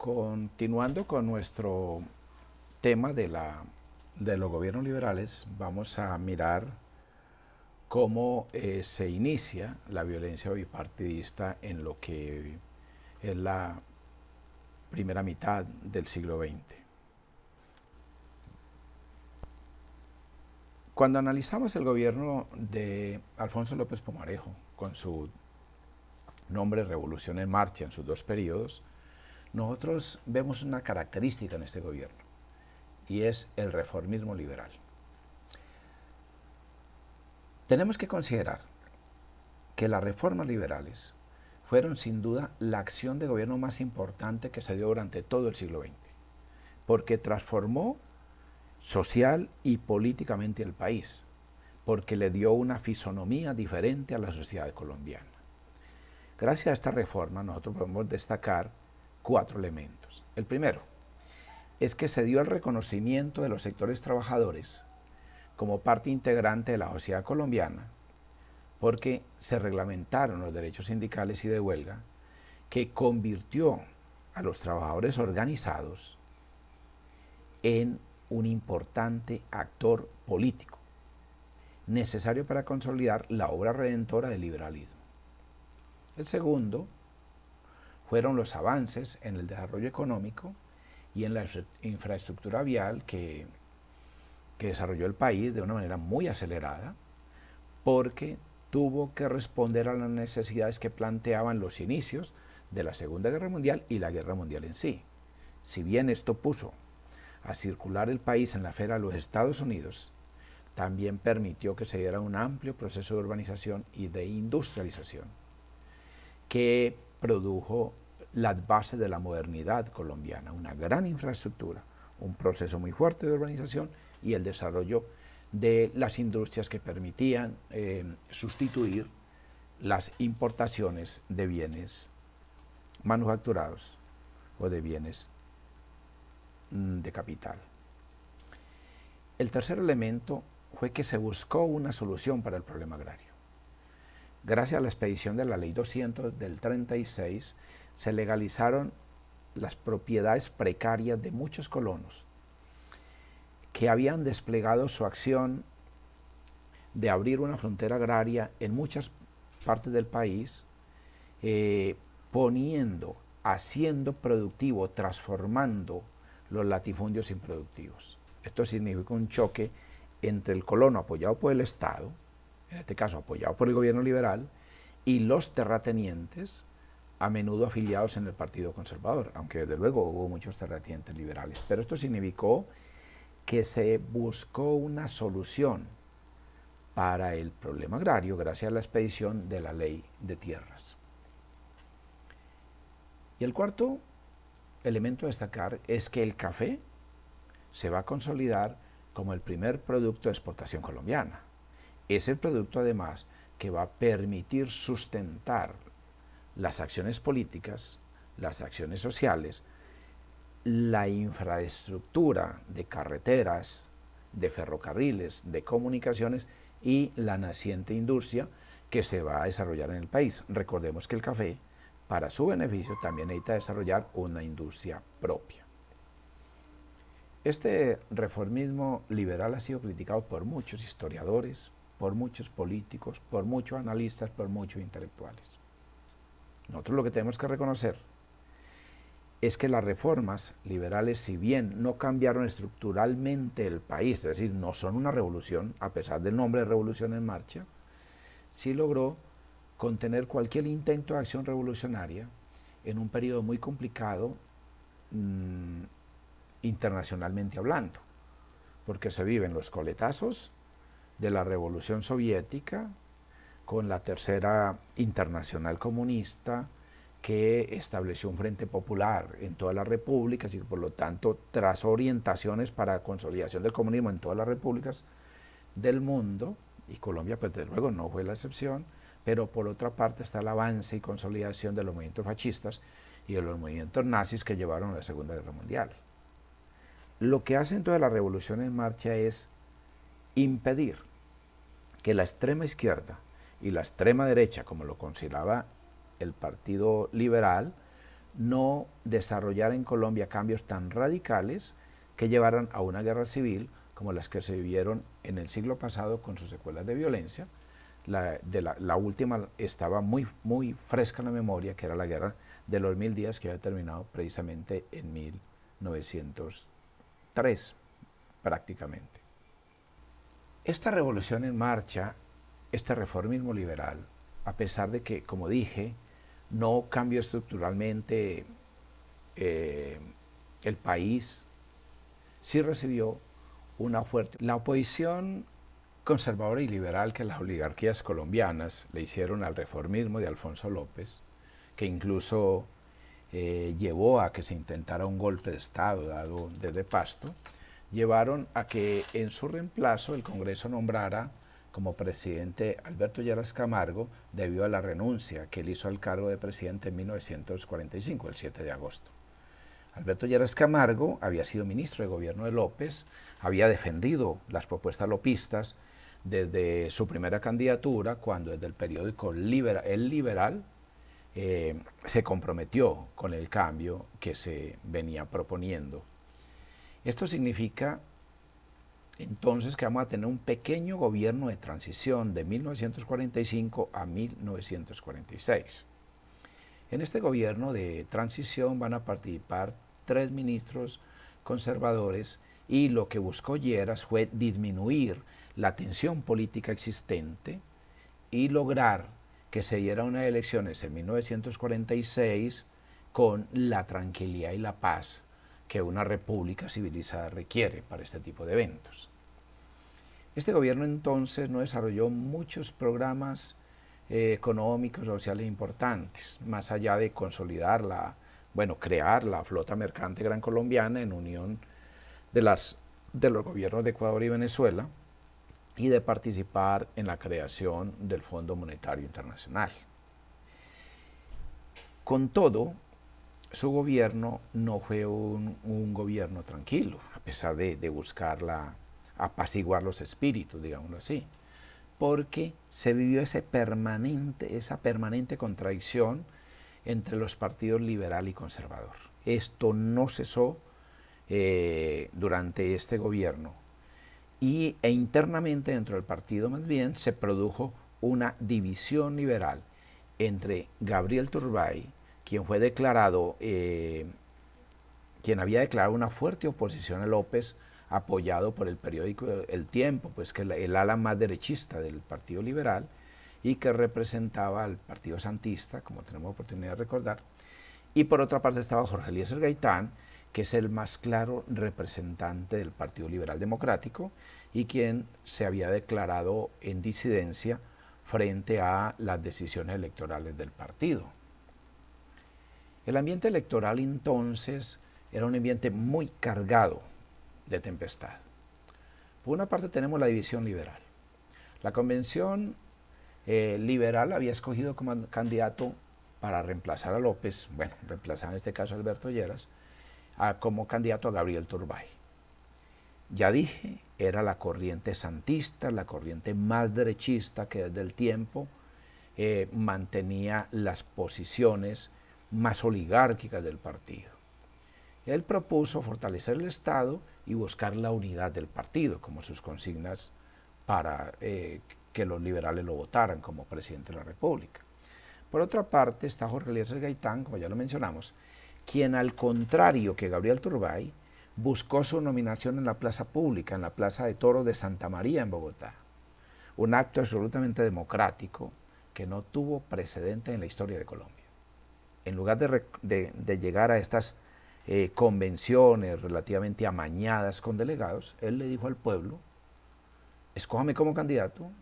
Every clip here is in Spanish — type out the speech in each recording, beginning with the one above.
Continuando con nuestro tema de los gobiernos liberales, vamos a mirar cómo se inicia la violencia bipartidista en lo que es la primera mitad del siglo XX. Cuando analizamos el gobierno de Alfonso López Pumarejo, con su nombre Revolución en Marcha en sus dos periodos, nosotros vemos una característica en este gobierno, y es el reformismo liberal. Tenemos que considerar que las reformas liberales fueron sin duda la acción de gobierno más importante que se dio durante todo el siglo XX, porque transformó social y políticamente el país, porque le dio una fisonomía diferente a la sociedad colombiana. Gracias a esta reforma nosotros podemos destacar 4 elementos. El primero es que se dio el reconocimiento de los sectores trabajadores como parte integrante de la sociedad colombiana, porque se reglamentaron los derechos sindicales y de huelga, que convirtió a los trabajadores organizados en un importante actor político, necesario para consolidar la obra redentora del liberalismo. El segundo fueron los avances en el desarrollo económico y en la infraestructura vial que desarrolló el país de una manera muy acelerada, porque tuvo que responder a las necesidades que planteaban los inicios de la Segunda Guerra Mundial y la Guerra Mundial en sí. Si bien esto puso a circular el país en la esfera de los Estados Unidos, también permitió que se diera un amplio proceso de urbanización y de industrialización, que produjo las bases de la modernidad colombiana, una gran infraestructura, un proceso muy fuerte de urbanización y el desarrollo de las industrias que permitían sustituir las importaciones de bienes manufacturados o de bienes de capital. El tercer elemento fue que se buscó una solución para el problema agrario. Gracias a la expedición de la Ley 200 del 36, se legalizaron las propiedades precarias de muchos colonos que habían desplegado su acción de abrir una frontera agraria en muchas partes del país, haciendo productivo, transformando los latifundios improductivos. Esto significa un choque entre el colono apoyado por el Estado, en este caso apoyado por el gobierno liberal, y los terratenientes, a menudo afiliados en el Partido Conservador, aunque desde luego hubo muchos terratenientes liberales. Pero esto significó que se buscó una solución para el problema agrario gracias a la expedición de la Ley de Tierras. Y el cuarto elemento a destacar es que el café se va a consolidar como el primer producto de exportación colombiana. Es el producto además que va a permitir sustentar las acciones políticas, las acciones sociales, la infraestructura de carreteras, de ferrocarriles, de comunicaciones y la naciente industria que se va a desarrollar en el país. Recordemos que el café, para su beneficio, también necesita desarrollar una industria propia. Este reformismo liberal ha sido criticado por muchos historiadores, por muchos políticos, por muchos analistas, por muchos intelectuales. Nosotros lo que tenemos que reconocer es que las reformas liberales, si bien no cambiaron estructuralmente el país, es decir, no son una revolución, a pesar del nombre de Revolución en Marcha, sí logró contener cualquier intento de acción revolucionaria en un periodo muy complicado internacionalmente hablando, porque se viven los coletazos de la Revolución Soviética con la Tercera Internacional Comunista, que estableció un frente popular en todas las repúblicas y por lo tanto trazó orientaciones para la consolidación del comunismo en todas las repúblicas del mundo, y Colombia pues desde luego no fue la excepción, pero por otra parte está el avance y consolidación de los movimientos fascistas y de los movimientos nazis que llevaron a la Segunda Guerra Mundial. Lo que hace entonces la Revolución en Marcha es impedir que la extrema izquierda y la extrema derecha, como lo consideraba el Partido Liberal, no desarrollara en Colombia cambios tan radicales que llevaran a una guerra civil como las que se vivieron en el siglo pasado con sus secuelas de violencia. La última estaba muy fresca en la memoria, que era la guerra de los 1000 días, que había terminado precisamente en 1903, prácticamente. Esta revolución en marcha, este reformismo liberal, a pesar de que, como dije, no cambió estructuralmente el país, sí recibió una fuerte... La oposición conservadora y liberal que las oligarquías colombianas le hicieron al reformismo de Alfonso López, que incluso llevó a que se intentara un golpe de Estado dado desde Pasto, llevaron a que en su reemplazo el Congreso nombrara como presidente Alberto Lleras Camargo debido a la renuncia que él hizo al cargo de presidente en 1945, el 7 de agosto. Alberto Lleras Camargo había sido ministro de gobierno de López, había defendido las propuestas lopistas desde su primera candidatura, cuando desde el periódico El Liberal se comprometió con el cambio que se venía proponiendo. Esto significa entonces que vamos a tener un pequeño gobierno de transición de 1945 a 1946. En este gobierno de transición van a participar 3 ministros conservadores y lo que buscó Lleras fue disminuir la tensión política existente y lograr que se dieran unas elecciones en 1946 con la tranquilidad y la paz que una república civilizada requiere para este tipo de eventos. Este gobierno entonces no desarrolló muchos programas económicos, sociales importantes, más allá de consolidar crear la flota mercante gran colombiana en unión de los gobiernos de Ecuador y Venezuela, y de participar en la creación del Fondo Monetario Internacional. Con todo, su gobierno no fue un gobierno tranquilo, a pesar de buscar apaciguar los espíritus, digámoslo así, porque se vivió esa permanente contradicción entre los partidos liberal y conservador. Esto no cesó durante este gobierno e internamente dentro del partido más bien se produjo una división liberal entre Gabriel Turbay, quien había declarado una fuerte oposición a López, apoyado por el periódico El Tiempo, pues que el ala más derechista del Partido Liberal y que representaba al Partido Santista, como tenemos oportunidad de recordar, y por otra parte estaba Jorge Eliezer Gaitán, que es el más claro representante del Partido Liberal Democrático y quien se había declarado en disidencia frente a las decisiones electorales del partido. El ambiente electoral entonces era un ambiente muy cargado de tempestad. Por una parte tenemos la división liberal. La convención liberal había escogido como candidato para reemplazar a López, reemplazar en este caso a Alberto Lleras, como candidato a Gabriel Turbay. Ya dije, era la corriente santista, la corriente más derechista que desde el Tiempo mantenía las posiciones más oligárquicas del partido. Él propuso fortalecer el Estado y buscar la unidad del partido como sus consignas para que los liberales lo votaran como presidente de la República. Por otra parte está Jorge Eliezer Gaitán, como ya lo mencionamos, quien al contrario que Gabriel Turbay, buscó su nominación en la plaza pública, en la Plaza de Toros de Santa María en Bogotá. Un acto absolutamente democrático que no tuvo precedente en la historia de Colombia. En lugar de llegar a estas convenciones relativamente amañadas con delegados, él le dijo al pueblo, escójame como candidato,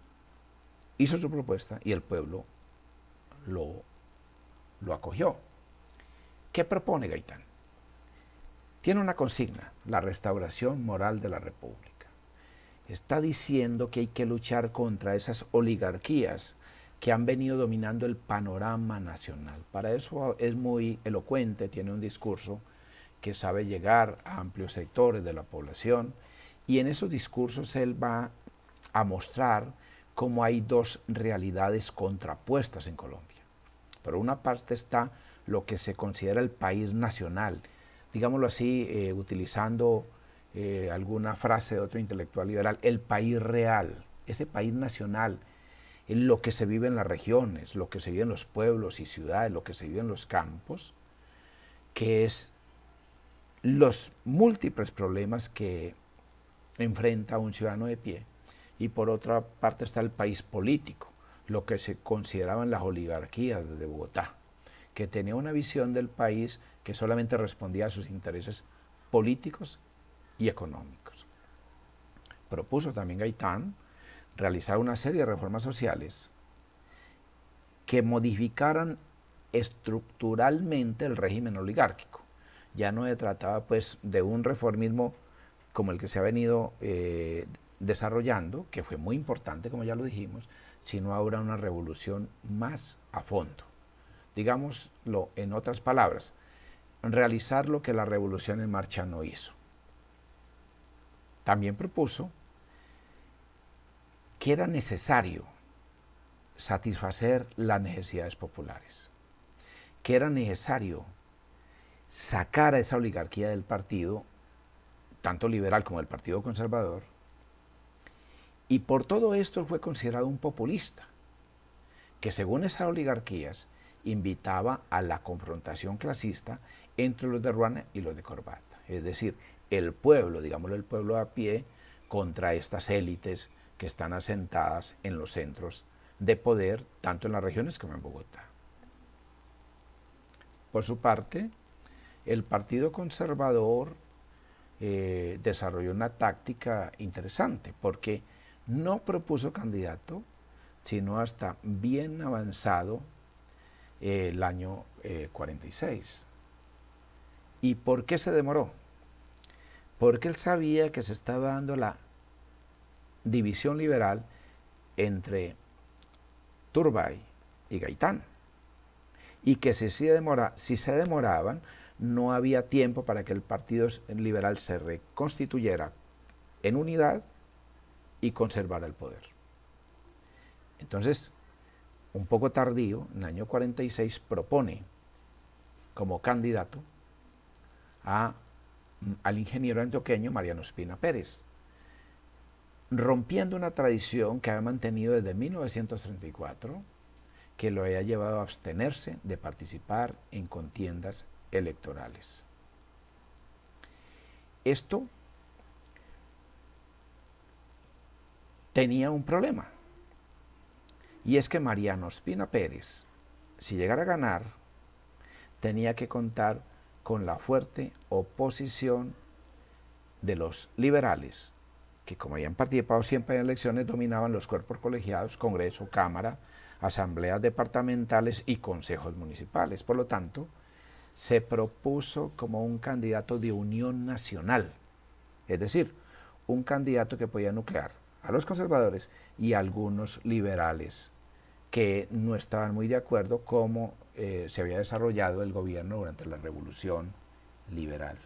hizo su propuesta y el pueblo lo acogió. ¿Qué propone Gaitán? Tiene una consigna, la restauración moral de la República. Está diciendo que hay que luchar contra esas oligarquías que han venido dominando el panorama nacional. Para eso es muy elocuente, tiene un discurso que sabe llegar a amplios sectores de la población, y en esos discursos él va a mostrar cómo hay dos realidades contrapuestas en Colombia. Por una parte está lo que se considera el país nacional, digámoslo así, utilizando alguna frase de otro intelectual liberal, el país real, ese país nacional, lo que se vive en las regiones, lo que se vive en los pueblos y ciudades, lo que se vive en los campos, que es los múltiples problemas que enfrenta un ciudadano de pie. Y por otra parte está el país político, lo que se consideraban las oligarquías de Bogotá, que tenía una visión del país que solamente respondía a sus intereses políticos y económicos. Propuso también Gaitán realizar una serie de reformas sociales que modificaran estructuralmente el régimen oligárquico. Ya no se trataba pues de un reformismo como el que se ha venido desarrollando, que fue muy importante, como ya lo dijimos, sino ahora una revolución más a fondo. Digámoslo en otras palabras, realizar lo que la revolución en marcha no hizo. También propuso que era necesario satisfacer las necesidades populares, que era necesario sacar a esa oligarquía del partido, tanto liberal como del Partido Conservador, y por todo esto fue considerado un populista, que según esas oligarquías invitaba a la confrontación clasista entre los de ruana y los de corbata, es decir, el pueblo, digámoslo el pueblo a pie, contra estas élites que están asentadas en los centros de poder, tanto en las regiones como en Bogotá. Por su parte, el Partido Conservador desarrolló una táctica interesante, porque no propuso candidato, sino hasta bien avanzado el año 46. ¿Y por qué se demoró? Porque él sabía que se estaba dando la división liberal entre Turbay y Gaitán, y que si se demoraban, no había tiempo para que el Partido Liberal se reconstituyera en unidad y conservara el poder. Entonces, un poco tardío, en el año 46, propone como candidato al ingeniero antioqueño Mariano Ospina Pérez, rompiendo una tradición que había mantenido desde 1934, que lo había llevado a abstenerse de participar en contiendas electorales. Esto tenía un problema, y es que Mariano Ospina Pérez, si llegara a ganar, tenía que contar con la fuerte oposición de los liberales, que como habían participado siempre en elecciones, dominaban los cuerpos colegiados, Congreso, Cámara, asambleas departamentales y consejos municipales. Por lo tanto, se propuso como un candidato de unión nacional, es decir, un candidato que podía nuclear a los conservadores y a algunos liberales que no estaban muy de acuerdo cómo se había desarrollado el gobierno durante la Revolución Liberal.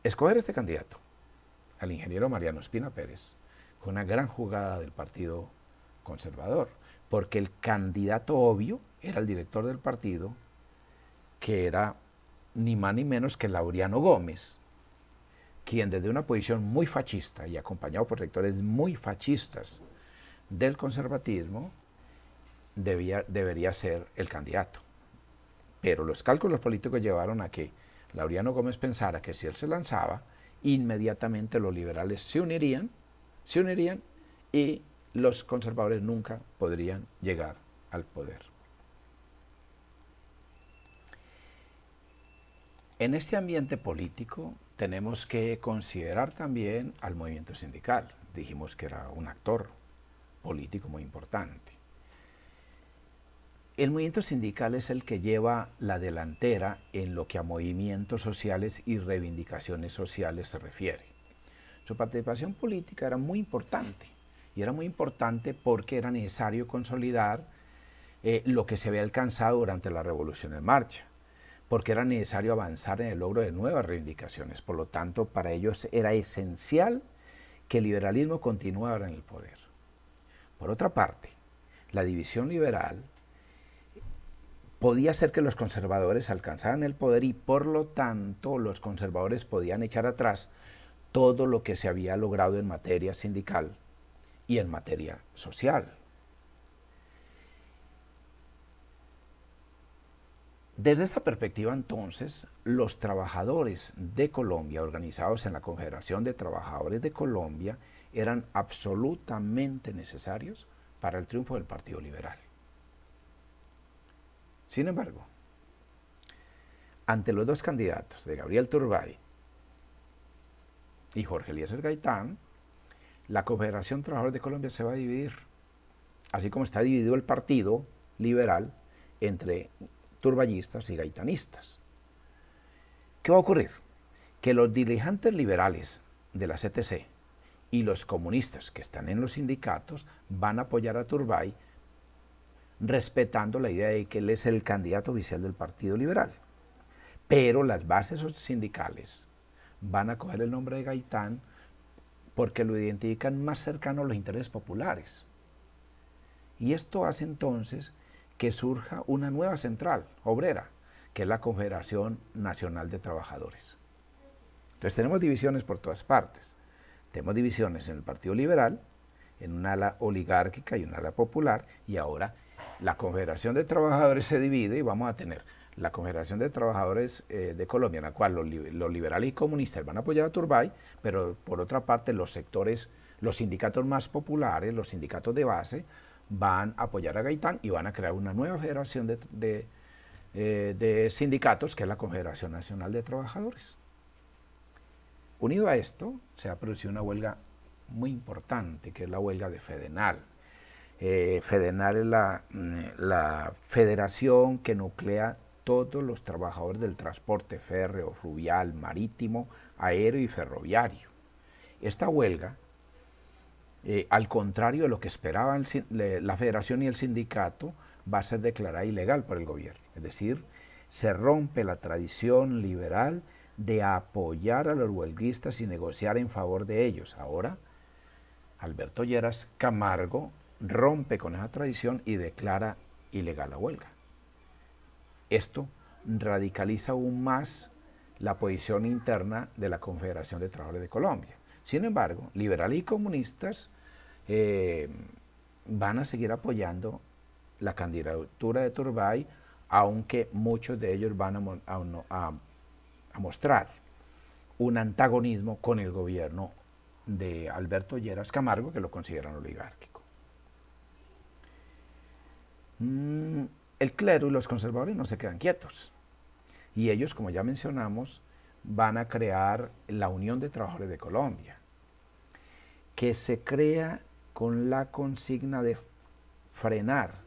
Escoger este candidato, al ingeniero Mariano Ospina Pérez, fue una gran jugada del Partido Conservador, porque el candidato obvio era el director del partido, que era ni más ni menos que Laureano Gómez, quien desde una posición muy fascista y acompañado por sectores muy fascistas del conservatismo, debería ser el candidato. Pero los cálculos políticos llevaron a que Laureano Gómez pensara que si él se lanzaba, inmediatamente los liberales se unirían y los conservadores nunca podrían llegar al poder. En este ambiente político tenemos que considerar también al movimiento sindical. Dijimos que era un actor político muy importante. El movimiento sindical es el que lleva la delantera en lo que a movimientos sociales y reivindicaciones sociales se refiere. Su participación política era muy importante, y era muy importante porque era necesario consolidar lo que se había alcanzado durante la Revolución en Marcha, porque era necesario avanzar en el logro de nuevas reivindicaciones. Por lo tanto, para ellos era esencial que el liberalismo continuara en el poder. Por otra parte, la división liberal podía ser que los conservadores alcanzaran el poder y por lo tanto los conservadores podían echar atrás todo lo que se había logrado en materia sindical y en materia social. Desde esta perspectiva, entonces, los trabajadores de Colombia, organizados en la Confederación de Trabajadores de Colombia, eran absolutamente necesarios para el triunfo del Partido Liberal. Sin embargo, ante los dos candidatos de Gabriel Turbay y Jorge Eliezer Gaitán, la Confederación de Trabajadores de Colombia se va a dividir, así como está dividido el Partido Liberal entre turbayistas y gaitanistas. ¿Qué va a ocurrir? Que los dirigentes liberales de la CTC y los comunistas que están en los sindicatos van a apoyar a Turbay respetando la idea de que él es el candidato oficial del Partido Liberal. Pero las bases sindicales van a coger el nombre de Gaitán porque lo identifican más cercano a los intereses populares. Y esto hace entonces que surja una nueva central obrera, que es la Confederación Nacional de Trabajadores. Entonces tenemos divisiones por todas partes. Tenemos divisiones en el Partido Liberal, en un ala oligárquica y un ala popular, y ahora la Confederación de Trabajadores se divide y vamos a tener la Confederación de Trabajadores de Colombia, en la cual los liberales y comunistas van a apoyar a Turbay, pero por otra parte los sectores, los sindicatos más populares, los sindicatos de base, van a apoyar a Gaitán y van a crear una nueva federación de sindicatos, que es la Confederación Nacional de Trabajadores. Unido a esto, se ha producido una huelga muy importante, que es la huelga de FEDENAL. FEDENAL es la federación que nuclea todos los trabajadores del transporte férreo, fluvial, marítimo, aéreo y ferroviario. Esta huelga, al contrario de lo que esperaban la federación y el sindicato, va a ser declarada ilegal por el gobierno. Es decir, se rompe la tradición liberal de apoyar a los huelguistas y negociar en favor de ellos. Ahora, Alberto Lleras Camargo rompe con esa tradición y declara ilegal la huelga. Esto radicaliza aún más la posición interna de la Confederación de Trabajadores de Colombia. Sin embargo, liberales y comunistas van a seguir apoyando la candidatura de Turbay, aunque muchos de ellos van a mostrar un antagonismo con el gobierno de Alberto Lleras Camargo, que lo consideran oligárquico. El clero y los conservadores no se quedan quietos, y ellos, como ya mencionamos, van a crear la Unión de Trabajadores de Colombia, que se crea con la consigna de frenar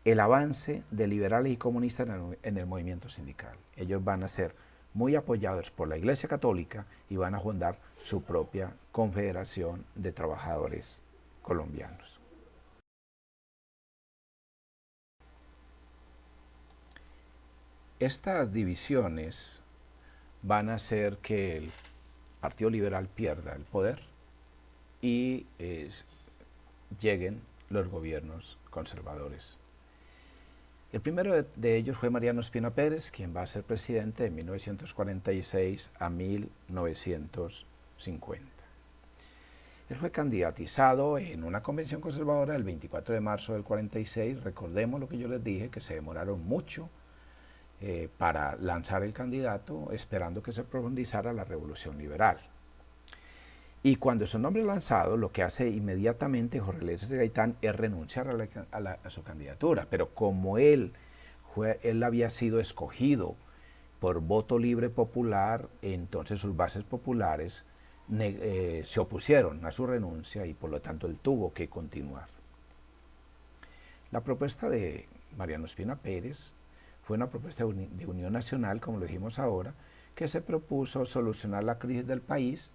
el avance de liberales y comunistas en el movimiento sindical. Ellos van a ser muy apoyados por la Iglesia Católica y van a fundar su propia Confederación de Trabajadores Colombianos. Estas divisiones van a hacer que el Partido Liberal pierda el poder y lleguen los gobiernos conservadores. El primero de ellos fue Mariano Ospina Pérez, quien va a ser presidente de 1946 a 1950. Él fue candidatizado en una convención conservadora el 24 de marzo del 46. Recordemos lo que yo les dije, que se demoraron mucho para lanzar el candidato, esperando que se profundizara la revolución liberal. Y cuando su nombre es lanzado, lo que hace inmediatamente Jorge Eliezer Gaitán es renunciar a su candidatura. Pero como él había sido escogido por voto libre popular, entonces sus bases populares se opusieron a su renuncia y por lo tanto él tuvo que continuar. La propuesta de Mariano Ospina Pérez fue una propuesta de unión nacional, como lo dijimos ahora, que se propuso solucionar la crisis del país,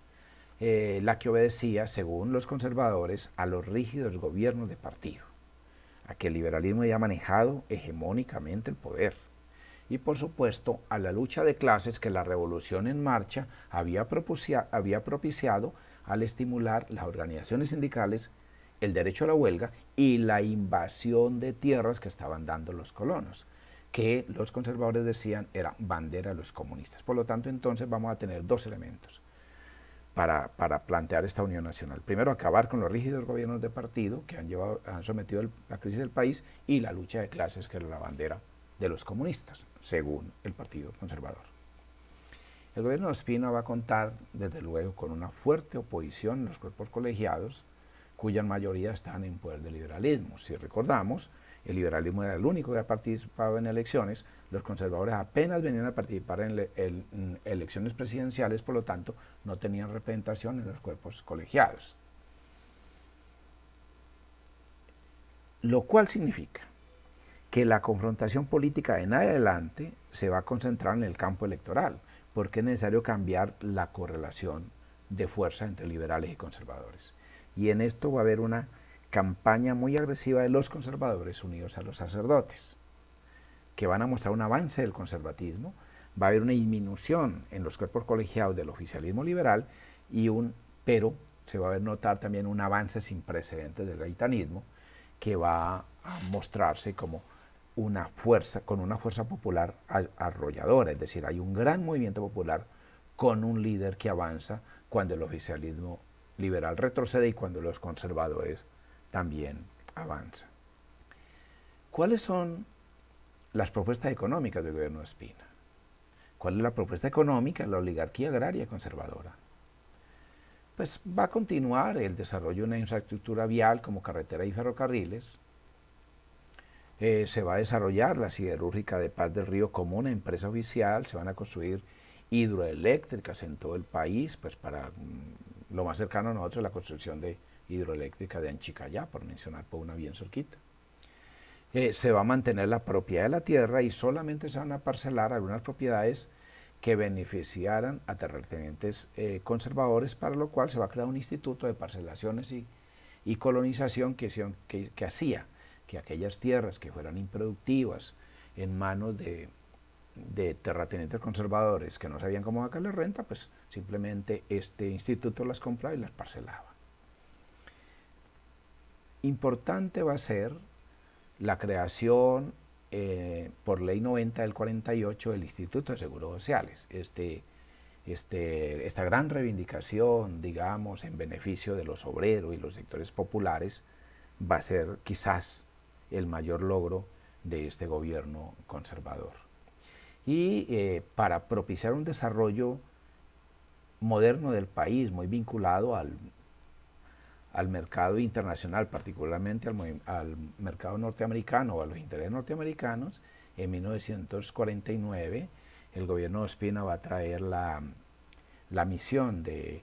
la que obedecía, según los conservadores, a los rígidos gobiernos de partido, a que el liberalismo había manejado hegemónicamente el poder, y por supuesto a la lucha de clases que la revolución en marcha había propiciado al estimular las organizaciones sindicales el derecho a la huelga y la invasión de tierras que estaban dando los colonos, que los conservadores decían era bandera de los comunistas. Por lo tanto, entonces vamos a tener dos elementos para plantear esta unión nacional. Primero, acabar con los rígidos gobiernos de partido que han sometido la crisis del país, y la lucha de clases, que era la bandera de los comunistas, según el Partido Conservador. El gobierno de Ospina va a contar, desde luego, con una fuerte oposición en los cuerpos colegiados, cuya mayoría están en poder del liberalismo. Si recordamos, el liberalismo era el único que ha participado en elecciones, los conservadores apenas venían a participar en elecciones presidenciales, por lo tanto, no tenían representación en los cuerpos colegiados. Lo cual significa que la confrontación política en adelante se va a concentrar en el campo electoral, porque es necesario cambiar la correlación de fuerza entre liberales y conservadores. Y en esto va a haber una campaña muy agresiva de los conservadores unidos a los sacerdotes, que van a mostrar un avance del conservatismo. Va a haber una disminución en los cuerpos colegiados del oficialismo liberal, pero se va a ver notar también un avance sin precedentes del gaitanismo, que va a mostrarse como con una fuerza popular arrolladora, es decir, hay un gran movimiento popular con un líder que avanza cuando el oficialismo liberal retrocede y cuando los conservadores también avanzan. ¿Cuáles son las propuestas económicas del gobierno de Ospina? ¿Cuál es la propuesta económica de la oligarquía agraria conservadora? Pues va a continuar el desarrollo de una infraestructura vial como carretera y ferrocarriles. Se va a desarrollar la siderúrgica de Paz del Río como una empresa oficial, se van a construir hidroeléctricas en todo el país, pues para lo más cercano a nosotros, la construcción de hidroeléctrica de Anchicayá, por mencionar por una bien cerquita. Se va a mantener la propiedad de la tierra y solamente se van a parcelar algunas propiedades que beneficiaran a terratenientes conservadores, para lo cual se va a crear un instituto de parcelaciones y colonización que hacía que aquellas tierras que fueran improductivas en manos de terratenientes conservadores que no sabían cómo sacarle renta, pues simplemente este instituto las compraba y las parcelaba. Importante va a ser la creación por ley 90 del 48 del Instituto de Seguros Sociales. Esta gran reivindicación, digamos, en beneficio de los obreros y los sectores populares, va a ser quizás el mayor logro de este gobierno conservador. Y para propiciar un desarrollo moderno del país, muy vinculado al mercado internacional, particularmente al mercado norteamericano o a los intereses norteamericanos, en 1949 el gobierno de Ospina va a traer la misión de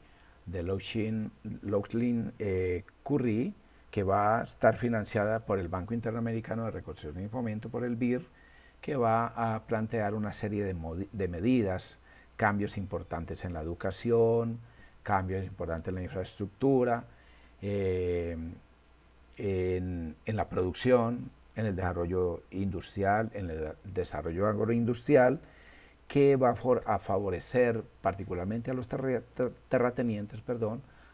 Lauchlin Currie, que va a estar financiada por el Banco Interamericano de Reconstrucción y Fomento, por el BIR, que va a plantear una serie de medidas, cambios importantes en la educación, cambios importantes en la infraestructura, en la producción, en el desarrollo industrial, en el desarrollo agroindustrial, que va a favorecer particularmente a los terratenientes,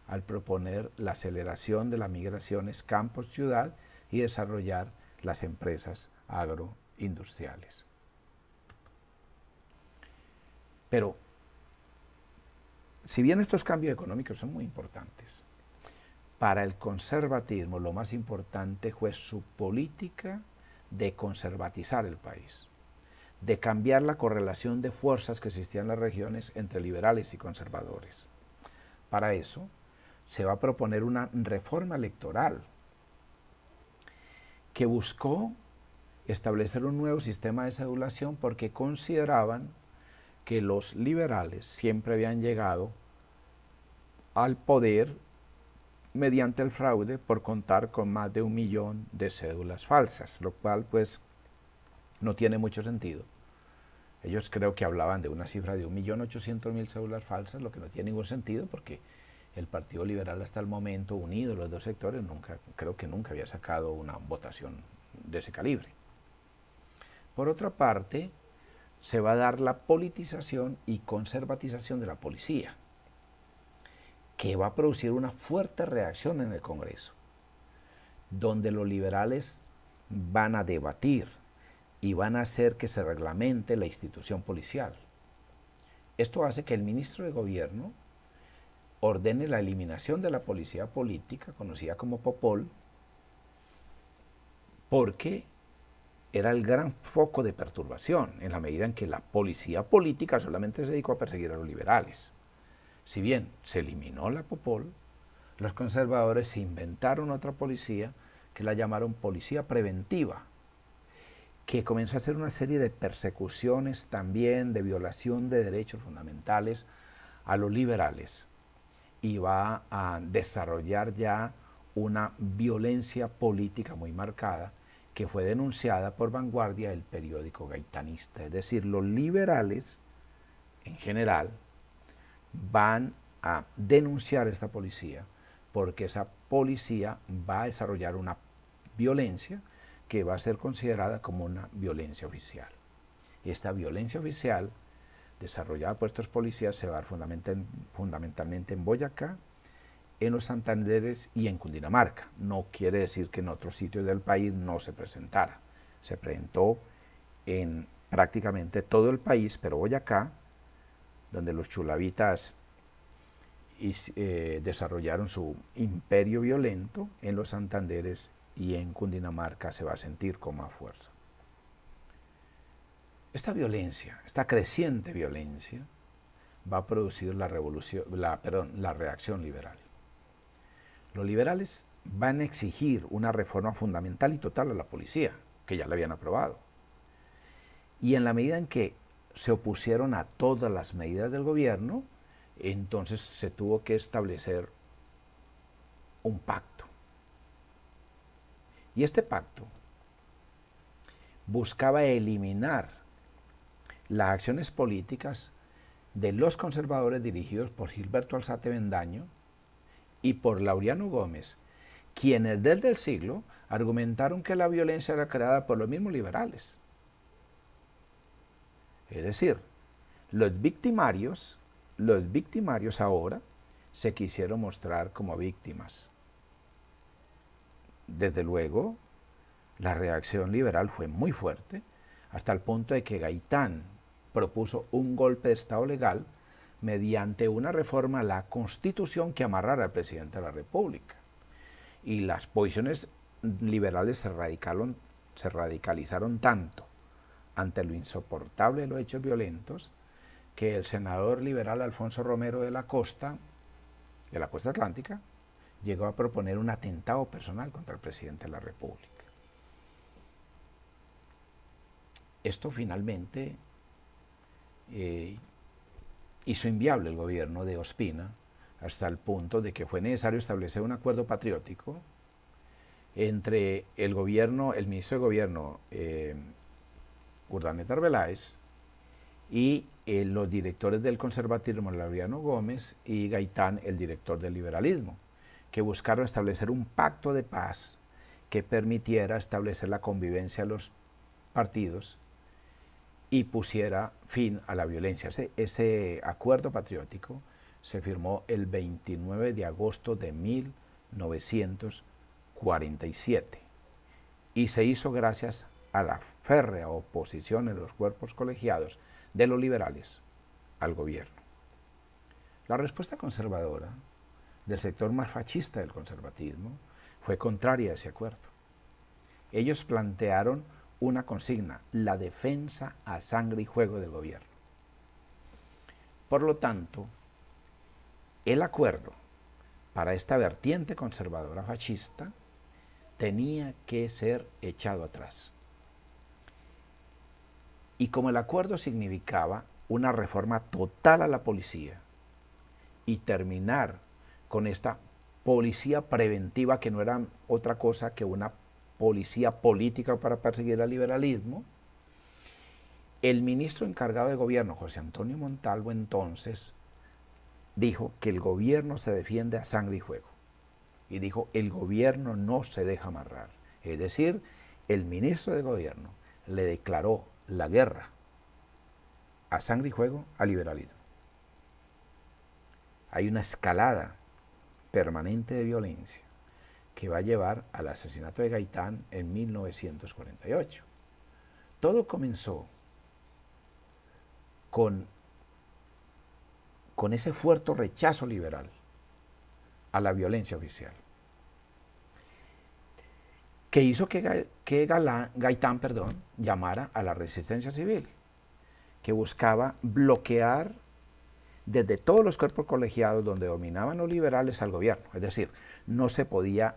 al proponer la aceleración de las migraciones campo-ciudad y desarrollar las empresas agroindustriales. Pero, si bien estos cambios económicos son muy importantes, para el conservatismo lo más importante fue su política de conservatizar el país, de cambiar la correlación de fuerzas que existían en las regiones entre liberales y conservadores. Para eso, se va a proponer una reforma electoral que buscó establecer un nuevo sistema de cedulación, porque consideraban que los liberales siempre habían llegado al poder mediante el fraude por contar con más de 1 millón de cédulas falsas, lo cual pues no tiene mucho sentido. Ellos creo que hablaban de una cifra de 1.800.000 cédulas falsas, lo que no tiene ningún sentido, porque el Partido Liberal hasta el momento, unido los dos sectores, creo que nunca había sacado una votación de ese calibre. Por otra parte, se va a dar la politización y conservatización de la policía, que va a producir una fuerte reacción en el Congreso. donde los liberales van a debatir y van a hacer que se reglamente la institución policial. Esto hace que el ministro de Gobierno ordene la eliminación de la policía política, conocida como Popol, porque era el gran foco de perturbación, en la medida en que la policía política solamente se dedicó a perseguir a los liberales. Si bien se eliminó la Popol, los conservadores se inventaron otra policía que la llamaron policía preventiva, que comenzó a hacer una serie de persecuciones también, de violación de derechos fundamentales a los liberales, y va a desarrollar ya una violencia política muy marcada que fue denunciada por Vanguardia, el periódico gaitanista. Es decir, los liberales en general van a denunciar esta policía porque esa policía va a desarrollar una violencia que va a ser considerada como una violencia oficial. Y esta violencia oficial desarrollada por estos policías se va a dar fundamentalmente en Boyacá, en los Santanderes y en Cundinamarca. No quiere decir que en otros sitios del país no se presentara. Se presentó en prácticamente todo el país, pero Boyacá, donde los chulavitas desarrollaron su imperio violento, en los Santanderes y en Cundinamarca se va a sentir con más fuerza. Esta violencia, esta creciente violencia, va a producir la reacción liberal. Los liberales van a exigir una reforma fundamental y total a la policía, que ya la habían aprobado. Y en la medida en que se opusieron a todas las medidas del gobierno, entonces se tuvo que establecer un pacto. Y este pacto buscaba eliminar las acciones políticas de los conservadores dirigidos por Gilberto Alzate Bendaño y por Laureano Gómez, quienes desde el siglo argumentaron que la violencia era creada por los mismos liberales. Es decir, los victimarios ahora se quisieron mostrar como víctimas. Desde luego, la reacción liberal fue muy fuerte, hasta el punto de que Gaitán propuso un golpe de Estado legal mediante una reforma a la Constitución que amarrara al presidente de la República. Y las posiciones liberales se radicalizaron tanto ante lo insoportable de los hechos violentos que el senador liberal Alfonso Romero de la costa atlántica, llegó a proponer un atentado personal contra el presidente de la República. Esto finalmente hizo inviable el gobierno de Ospina, hasta el punto de que fue necesario establecer un acuerdo patriótico entre el ministro de Gobierno Urdaneta Arbeláez y los directores del conservatismo, Laureano Gómez, y Gaitán, el director del liberalismo, que buscaron establecer un pacto de paz que permitiera establecer la convivencia de los partidos y pusiera fin a la violencia. Ese acuerdo patriótico se firmó el 29 de agosto de 1947 y se hizo gracias a la férrea oposición en los cuerpos colegiados de los liberales al gobierno. La respuesta conservadora del sector más fascista del conservatismo fue contraria a ese acuerdo. Ellos plantearon una consigna: la defensa a sangre y fuego del gobierno. Por lo tanto, el acuerdo para esta vertiente conservadora fascista tenía que ser echado atrás. Y como el acuerdo significaba una reforma total a la policía y terminar con esta policía preventiva, que no era otra cosa que una policía política para perseguir al liberalismo, el ministro encargado de gobierno, José Antonio Montalvo, entonces dijo que el gobierno se defiende a sangre y fuego. Y dijo: el gobierno no se deja amarrar. Es decir, el ministro de gobierno le declaró la guerra a sangre y fuego al liberalismo. Hay una escalada permanente de violencia que va a llevar al asesinato de Gaitán en 1948. Todo comenzó con ese fuerte rechazo liberal a la violencia oficial, que hizo que Gaitán llamara a la resistencia civil, que buscaba bloquear desde todos los cuerpos colegiados donde dominaban los liberales al gobierno. Es decir, no se podía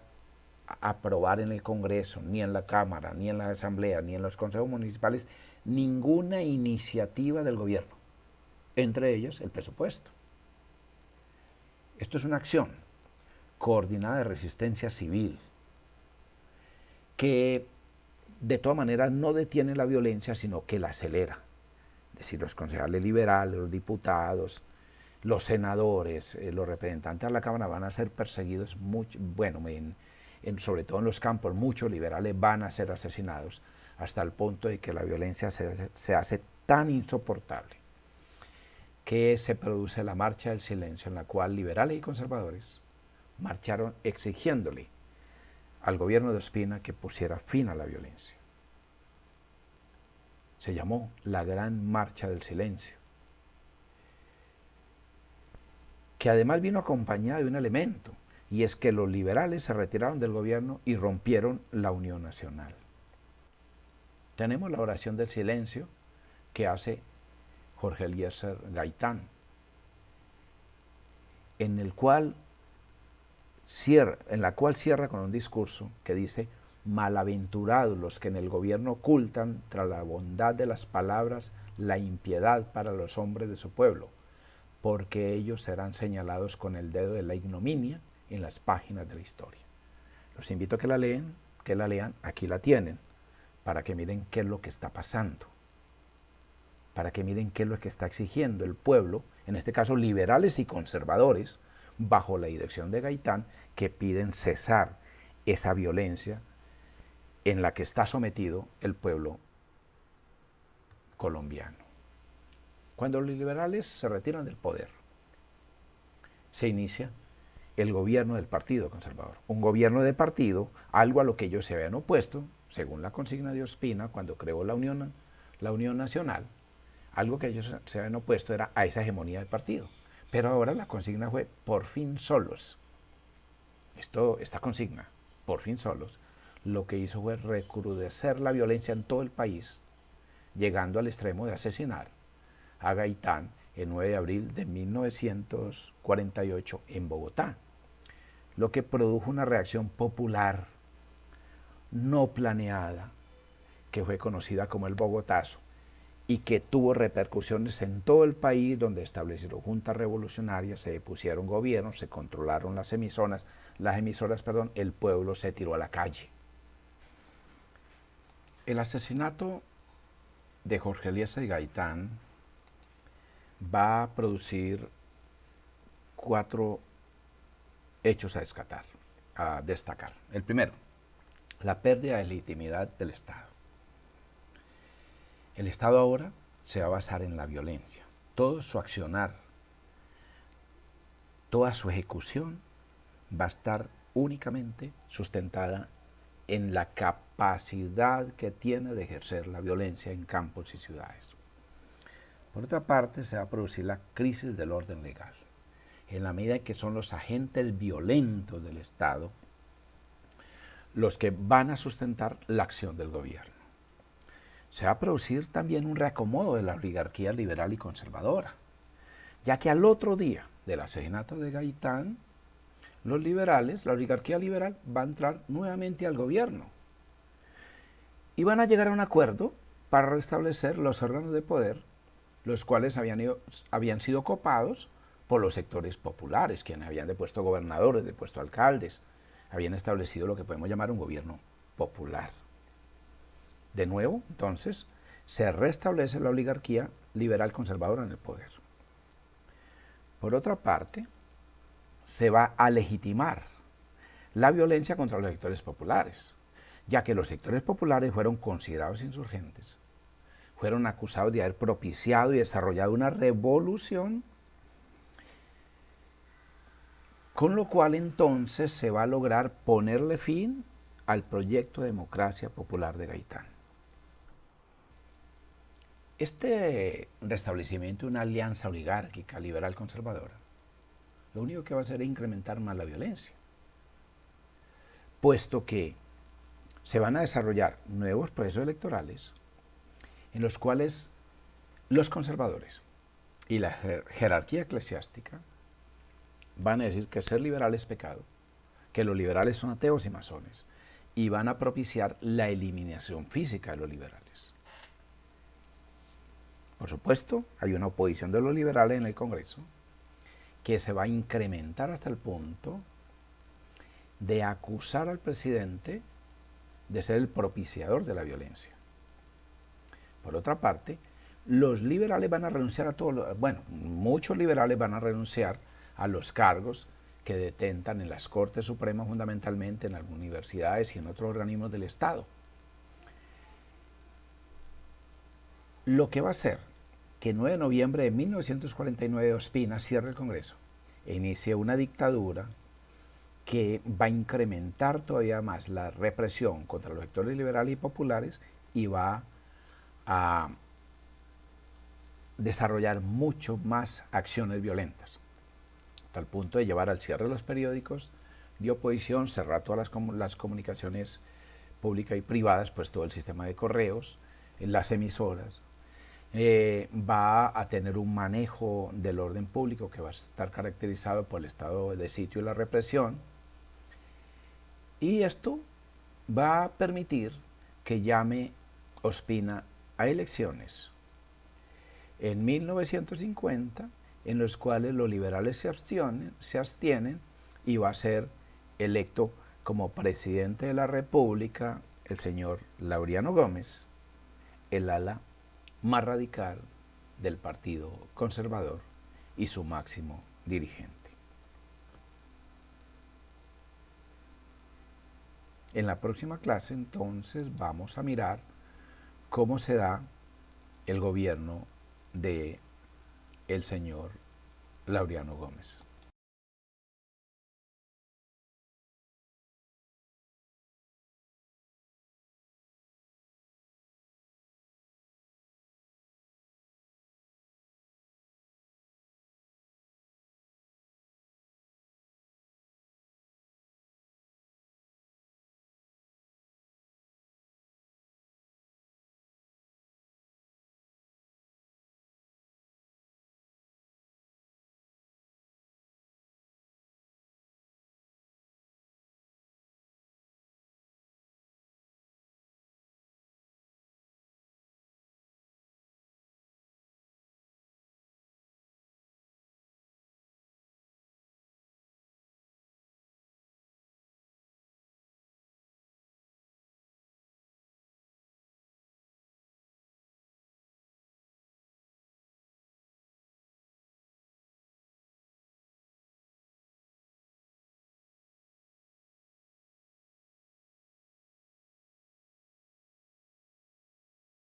aprobar en el Congreso, ni en la Cámara, ni en la Asamblea, ni en los consejos municipales, ninguna iniciativa del gobierno, entre ellos el presupuesto. Esto es una acción coordinada de resistencia civil, que de todas maneras no detiene la violencia, sino que la acelera. Es decir, los concejales liberales, los diputados, los senadores, los representantes de la Cámara van a ser perseguidos, sobre todo en los campos, muchos liberales van a ser asesinados, hasta el punto de que la violencia se hace tan insoportable que se produce la Marcha del Silencio, en la cual liberales y conservadores marcharon exigiéndole al gobierno de Ospina que pusiera fin a la violencia. Se llamó la Gran Marcha del Silencio, que además vino acompañada de un elemento, y es que los liberales se retiraron del gobierno y rompieron la Unión Nacional. Tenemos la oración del silencio que hace Jorge Eliezer Gaitán, en la cual cierra con un discurso que dice: malaventurados los que en el gobierno ocultan, tras la bondad de las palabras, la impiedad para los hombres de su pueblo, porque ellos serán señalados con el dedo de la ignominia en las páginas de la historia. Los invito a que la lean, aquí la tienen, para que miren qué es lo que está pasando, para que miren qué es lo que está exigiendo el pueblo, en este caso liberales y conservadores, bajo la dirección de Gaitán, que piden cesar esa violencia en la que está sometido el pueblo colombiano. Cuando los liberales se retiran del poder, se inicia el gobierno del Partido Conservador. Un gobierno de partido, algo a lo que ellos se habían opuesto, según la consigna de Ospina, cuando creó la Unión Nacional, algo que ellos se habían opuesto era a esa hegemonía del partido. Pero ahora la consigna fue por fin solos. Esta consigna, por fin solos, lo que hizo fue recrudecer la violencia en todo el país, llegando al extremo de asesinar a Gaitán el 9 de abril de 1948 en Bogotá, lo que produjo una reacción popular no planeada, que fue conocida como el Bogotazo, y que tuvo repercusiones en todo el país, donde establecieron juntas revolucionarias, se pusieron gobiernos, se controlaron las emisoras, el pueblo se tiró a la calle. El asesinato de Jorge Eliezer Gaitán va a producir 4 hechos a destacar. El primero, la pérdida de legitimidad del Estado. El Estado ahora se va a basar en la violencia. Todo su accionar, toda su ejecución va a estar únicamente sustentada en la capacidad que tiene de ejercer la violencia en campos y ciudades. Por otra parte, se va a producir la crisis del orden legal, en la medida en que son los agentes violentos del Estado los que van a sustentar la acción del gobierno. Se va a producir también un reacomodo de la oligarquía liberal y conservadora, ya que al otro día del asesinato de Gaitán, los liberales, la oligarquía liberal, va a entrar nuevamente al gobierno y van a llegar a un acuerdo para restablecer los órganos de poder, los cuales habían sido copados por los sectores populares, quienes habían depuesto gobernadores, depuesto alcaldes, habían establecido lo que podemos llamar un gobierno popular. De nuevo, entonces, se restablece la oligarquía liberal conservadora en el poder. Por otra parte, se va a legitimar la violencia contra los sectores populares, ya que los sectores populares fueron considerados insurgentes, fueron acusados de haber propiciado y desarrollado una revolución Con lo cual entonces se va a lograr ponerle fin al proyecto de democracia popular de Gaitán. Este restablecimiento de una alianza oligárquica liberal conservadora, lo único que va a hacer es incrementar más la violencia, puesto que se van a desarrollar nuevos procesos electorales en los cuales los conservadores y la jerarquía eclesiástica van a decir que ser liberal es pecado, que los liberales son ateos y masones, y van a propiciar la eliminación física de los liberales. Por supuesto, hay una oposición de los liberales en el Congreso que se va a incrementar hasta el punto de acusar al presidente de ser el propiciador de la violencia. Por otra parte, los liberales van a renunciar a todos, muchos liberales van a renunciar a los cargos que detentan en las Cortes Supremas, fundamentalmente en las universidades y en otros organismos del Estado. Lo que va a hacer que el 9 de noviembre de 1949 Ospina cierre el Congreso e inicie una dictadura que va a incrementar todavía más la represión contra los sectores liberales y populares y va a desarrollar mucho más acciones violentas, hasta el punto de llevar al cierre de los periódicos de oposición, cerrar todas las comunicaciones públicas y privadas, pues todo el sistema de correos, las emisoras. Va a tener un manejo del orden público que va a estar caracterizado por el estado de sitio y la represión, y esto va a permitir que llame Ospina a elecciones en 1950, en los cuales los liberales se abstienen y va a ser electo como presidente de la República el señor Laureano Gómez, el ala más radical del Partido Conservador y su máximo dirigente. En la próxima clase, entonces, vamos a mirar cómo se da el gobierno de el señor Laureano Gómez.